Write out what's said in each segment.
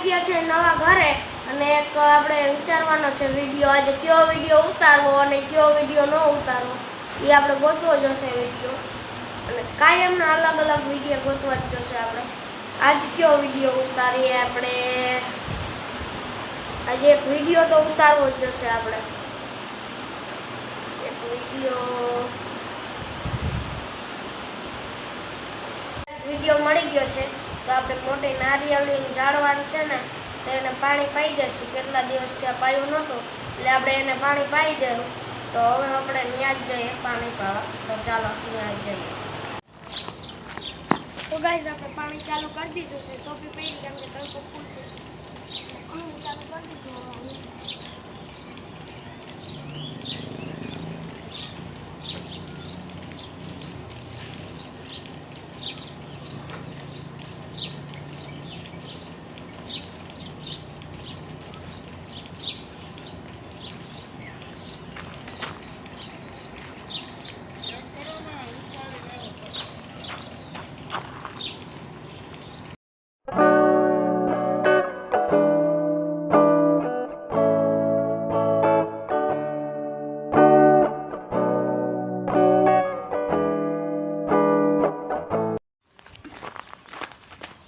ગયા છે નવા ઘરે અને એક આપણે વિચારવાનો છે વિડીયો આજે કયો વિડીયો ઉતારવો અને કયો વિડીયો ન ઉતારવો એ આપણે ગોતવો જોશે વિડીયો અને કાયમના અલગ અલગ વિડીયો ગોતવા જ જોશે આપણે આજ કયો વિડીયો ઉતારીએ આપણે આજે એક વિડીયો તો ઉતારવો જ જોશે આપણે એક વિડીયો મળી ગયો છે તો આપણે મોટી નારિયેળની ઝાડવાનું છે ને તો એને પાણી પાઈ દઈશું કેટલા દિવસથી આ પાયું નહોતું એટલે આપણે એને પાણી પાઈ દેવું તો હવે આપણે ત્યાં જ જઈએ પાણી પાવા તો ચાલો ત્યાં જ જઈએ તો ગાઈસ આપણે પાણી ચાલુ કરી દીધું છે ટોપી પહેરી કેમ કે તડકો ફૂલ છે પાણી ચાલુ કરી દીધું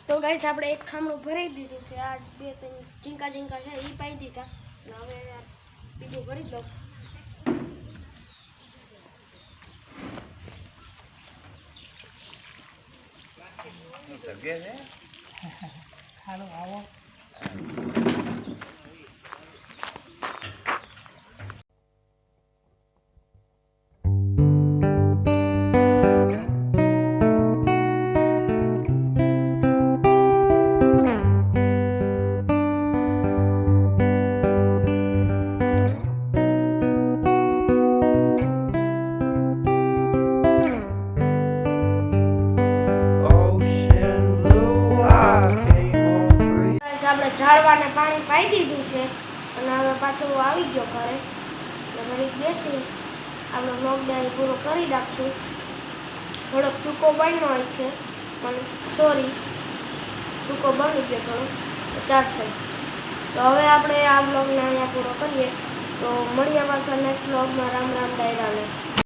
તો ગાઈસ આપણે એક ખામણું ભરી દીધું છે આ બે ત્રણ ઝીંકા છે એ પાઈ દીધા હવે બીજું ભરી દઉં હાલો આવો આપણે ઝાડવાને પાણી પાઈ દીધું છે અને હવે પાછો આવી ગયો ઘરે એટલે ઘરે બેસી આપણે લોકડાઉન પૂરો કરી નાખશું થોડોક ટૂંકો બન્યો હોય છે પણ સોરી ટૂંકો બની ગયો થોડો ચાલશે તો હવે આપણે આ બ્લોગને અહીંયા પૂરો કરીએ તો મળીએ પાછા નેક્સ્ટ બ્લોગમાં રામ રામ ડાયરાને